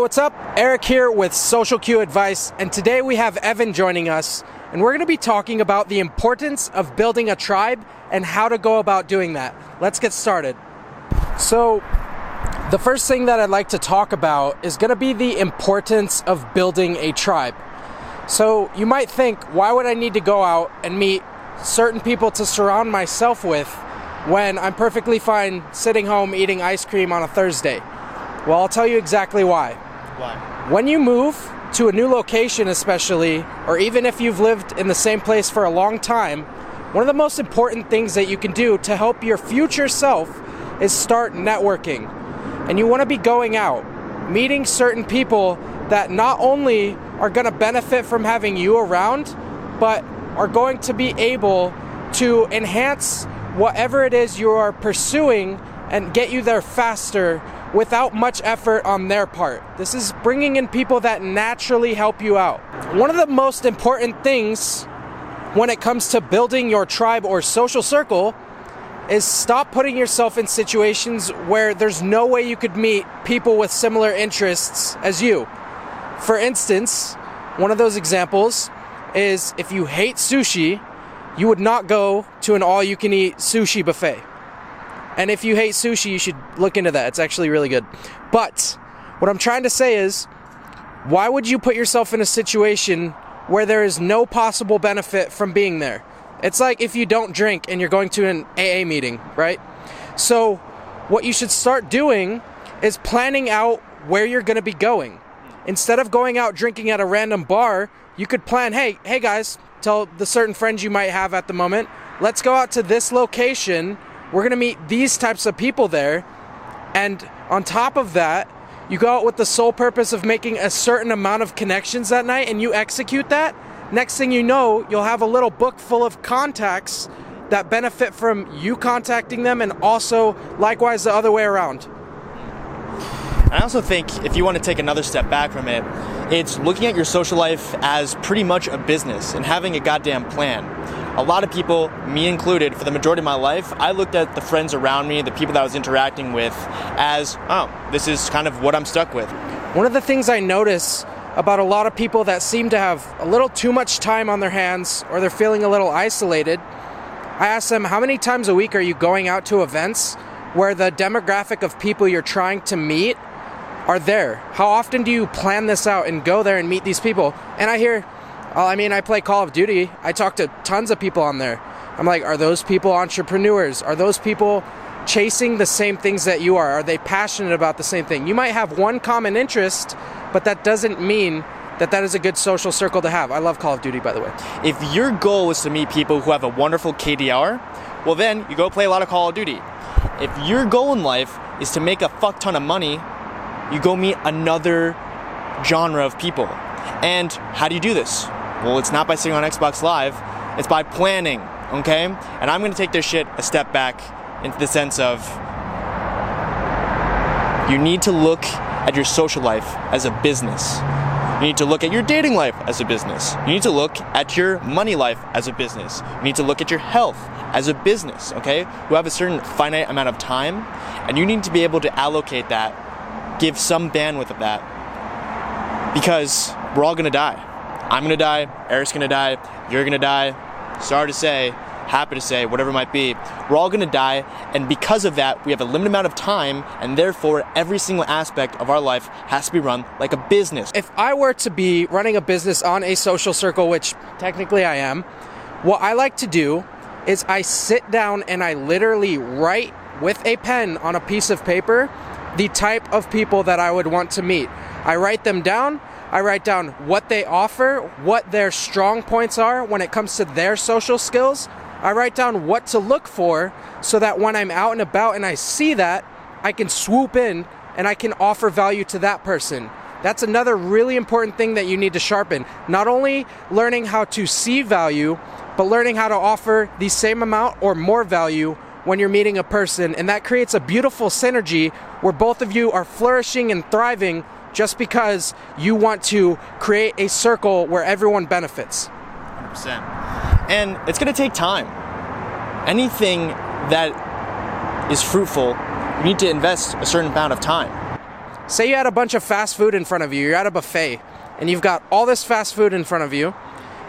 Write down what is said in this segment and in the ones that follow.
what's up? Eric here with Social Q Advice, and today we have Evan joining us, and we're going to be talking about the importance of building a tribe and how to go about doing that. Let's get started. So, the first thing that I'd like to talk about is going to be the importance of building a tribe. So, you might think, why would I need to go out and meet certain people to surround myself with when I'm perfectly fine sitting home eating ice cream on a Thursday? Well, I'll tell you exactly why. Why? When you move to a new location especially, or even if you've lived in the same place for a long time, one of the most important things that you can do to help your future self is start networking. And you want to be going out, meeting certain people that not only are going to benefit from having you around, but are going to be able to enhance whatever it is you are pursuing and get you there faster without much effort on their part. This is bringing in people that naturally help you out. One of the most important things when it comes to building your tribe or social circle is stop putting yourself in situations where there's no way you could meet people with similar interests as you. For instance, one of those examples is if you hate sushi, you would not go to an all-you-can-eat sushi buffet. And if you hate sushi, you should look into that. It's actually really good. But what I'm trying to say is, why would you put yourself in a situation where there is no possible benefit from being there? It's like if you don't drink and you're going to an AA meeting, right? So what you should start doing is planning out where you're going to be going. Instead of going out drinking at a random bar, you could plan, hey guys, tell the certain friends you might have at the moment, let's go out to this location. We're going to meet these types of people there, and on top of that, you go out with the sole purpose of making a certain amount of connections that night, and you execute that. Next thing you know, you'll have a little book full of contacts that benefit from you contacting them, and also likewise the other way around. I also think if you want to take another step back from it, it's looking at your social life as pretty much a business and having a goddamn plan. A lot of people, me included, for the majority of my life, I looked at the friends around me, the people that I was interacting with, as, this is kind of what I'm stuck with. One of the things I notice about a lot of people that seem to have a little too much time on their hands, or they're feeling a little isolated, I ask them, how many times a week are you going out to events where the demographic of people you're trying to meet are there? How often do you plan this out and go there and meet these people? And I hear, I play Call of Duty. I talk to tons of people on there. I'm like, are those people entrepreneurs? Are those people chasing the same things that you are? Are they passionate about the same thing? You might have one common interest, but that doesn't mean that is a good social circle to have. I love Call of Duty, by the way. If your goal is to meet people who have a wonderful KDR, well then, you go play a lot of Call of Duty. If your goal in life is to make a fuck ton of money, you go meet another genre of people. And how do you do this? Well, it's not by sitting on Xbox Live, it's by planning, okay? And I'm gonna take this shit a step back into the sense of you need to look at your social life as a business. You need to look at your dating life as a business. You need to look at your money life as a business. You need to look at your health as a business, okay? You have a certain finite amount of time, and you need to be able to allocate that, give some bandwidth of that, because we're all gonna die. I'm gonna die, Eric's gonna die, you're gonna die, sorry to say, happy to say, whatever it might be, we're all gonna die, and because of that, we have a limited amount of time, and therefore, every single aspect of our life has to be run like a business. If I were to be running a business on a social circle, which technically I am, what I like to do is I sit down and I literally write with a pen on a piece of paper the type of people that I would want to meet. I write them down. I write down what they offer, what their strong points are when it comes to their social skills. I write down what to look for so that when I'm out and about and I see that, I can swoop in and I can offer value to that person. That's another really important thing that you need to sharpen. Not only learning how to see value, but learning how to offer the same amount or more value when you're meeting a person. And that creates a beautiful synergy where both of you are flourishing and thriving just because you want to create a circle where everyone benefits. 100%. And it's going to take time. Anything that is fruitful, you need to invest a certain amount of time. say you had a bunch of fast food in front of you, you're at a buffet, and you've got all this fast food in front of you,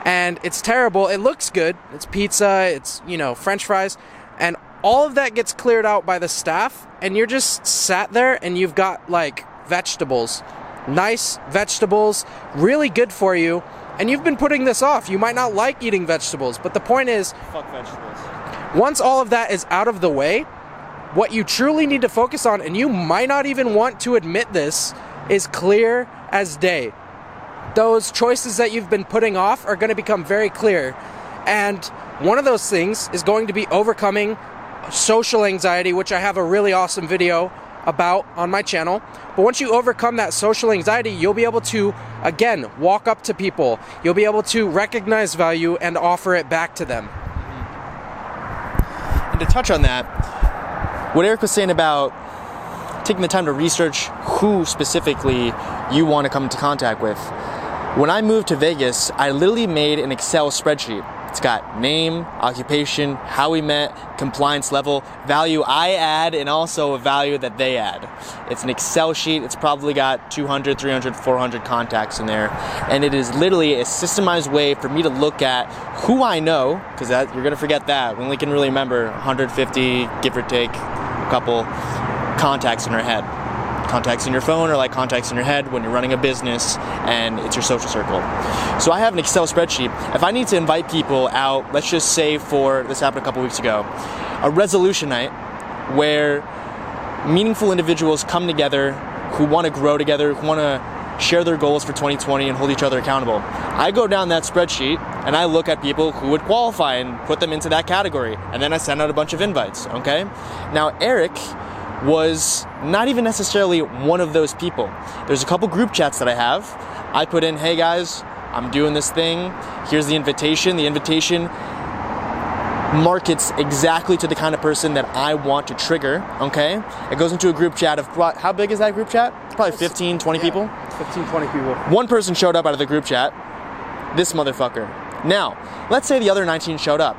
and it's terrible, it looks good, it's pizza, it's, you know, French fries, and all of that gets cleared out by the staff, and you're just sat there and you've got like vegetables, nice vegetables, really good for you, and you've been putting this off. You might not like eating vegetables, but the point is, fuck vegetables. Once all of that is out of the way, what you truly need to focus on, and you might not even want to admit this, is clear as day. Those choices that you've been putting off are going to become very clear. And one of those things is going to be overcoming social anxiety, which I have a really awesome video about on my channel. But once you overcome that social anxiety, you'll be able to, again, walk up to people. You'll be able to recognize value and offer it back to them. And to touch on that, what Eric was saying about taking the time to research who specifically you want to come into contact with. When I moved to Vegas, I literally made an Excel spreadsheet. It's got name, occupation, how we met, compliance level, value I add, and also a value that they add. It's an Excel sheet. It's probably got 200, 300, 400 contacts in there. And it is literally a systemized way for me to look at who I know, because you're going to forget that. We only can really remember 150, give or take, a couple contacts in our head. Contacts in your phone are like contacts in your head when you're running a business and it's your social circle. So I have an Excel spreadsheet. If I need to invite people out, let's just say this happened a couple weeks ago, a resolution night where meaningful individuals come together who want to grow together, who want to share their goals for 2020 and hold each other accountable. I go down that spreadsheet and I look at people who would qualify and put them into that category. And then I send out a bunch of invites, okay? Now, Eric was not even necessarily one of those people. There's a couple group chats that I have. I put in, hey guys, I'm doing this thing. Here's the invitation. The invitation markets exactly to the kind of person that I want to trigger, okay? It goes into a group chat of, how big is that group chat? It's probably 15, 20 people. 15, 20 people. One person showed up out of the group chat. This motherfucker. Now, let's say the other 19 showed up.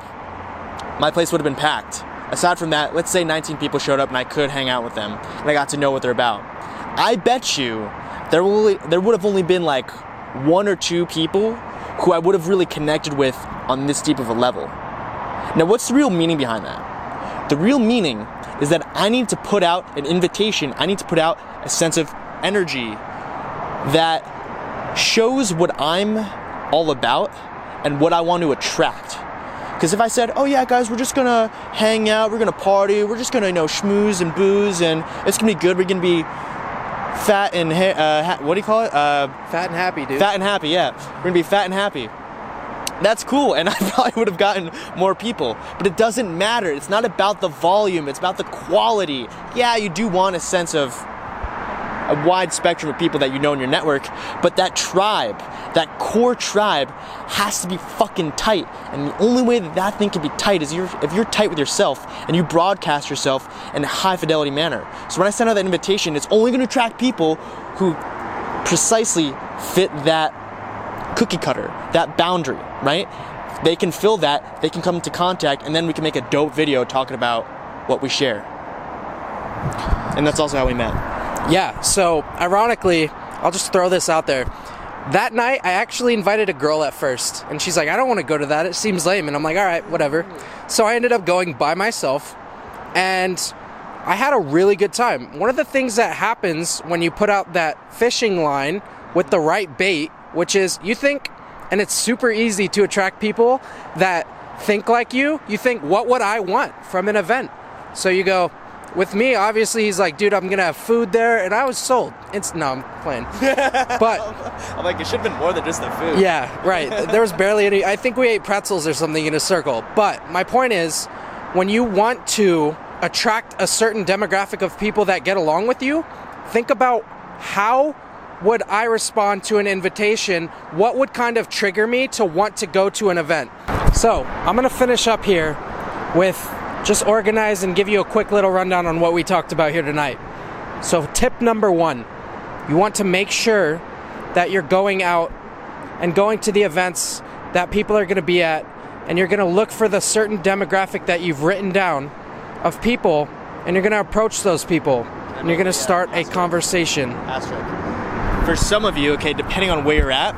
My place would have been packed. Aside from that, let's say 19 people showed up and I could hang out with them and I got to know what they're about. I bet you there would have only been like 1 or 2 people who I would have really connected with on this deep of a level. Now, what's the real meaning behind that? The real meaning is that I need to put out an invitation. I need to put out a sense of energy that shows what I'm all about and what I want to attract. Because if I said, oh yeah guys, we're just gonna hang out, we're gonna party, we're just gonna, schmooze and booze, and it's gonna be good, we're gonna be fat and, what do you call it? Fat and happy, dude. Fat and happy, yeah. We're gonna be fat and happy. That's cool, and I probably would have gotten more people. But it doesn't matter, it's not about the volume, it's about the quality. Yeah, you do want a sense of a wide spectrum of people that you know in your network, but that tribe, that core tribe has to be fucking tight. And the only way that thing can be tight is if you're tight with yourself and you broadcast yourself in a high fidelity manner. So when I send out that invitation, it's only going to attract people who precisely fit that cookie cutter, that boundary, right? They can fill that, they can come into contact, and then we can make a dope video talking about what we share. And that's also how we met. Yeah, so ironically, I'll just throw this out there. That night, I actually invited a girl at first, and she's like, I don't want to go to that, it seems lame. And I'm like, all right, whatever. So I ended up going by myself, and I had a really good time. One of the things that happens when you put out that fishing line with the right bait, which is you think, and it's super easy to attract people that think like you think, what would I want from an event? So you go, with me, obviously, he's like, dude, I'm going to have food there. And I was sold. No, I'm playing. But I'm like, it should have been more than just the food. Yeah, right. There was barely any. I think we ate pretzels or something in a circle. But my point is, when you want to attract a certain demographic of people that get along with you, think about how would I respond to an invitation? What would kind of trigger me to want to go to an event? So I'm going to finish up here with just organize and give you a quick little rundown on what we talked about here tonight. So tip number 1, you want to make sure that you're going out and going to the events that people are going to be at, and you're going to look for the certain demographic that you've written down of people, and you're going to approach those people. and you're going to start a conversation. Asterisk. For some of you, okay, depending on where you're at,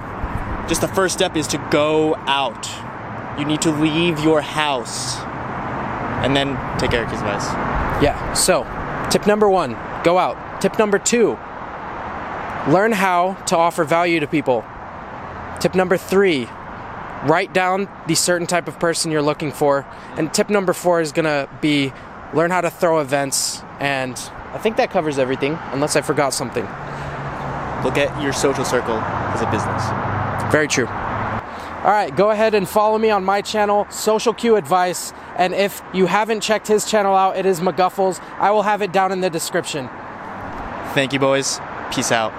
just the first step is to go out. You need to leave your house. And then take Eric's advice. Yeah, so tip number 1, go out. Tip number 2, learn how to offer value to people. Tip number 3, write down the certain type of person you're looking for. And tip number 4 is gonna be learn how to throw events. And I think that covers everything, unless I forgot something. Look at your social circle as a business. Very true. All right, go ahead and follow me on my channel, Social Q Advice. And if you haven't checked his channel out, it is MacGuffles. I will have it down in the description. Thank you, boys. Peace out.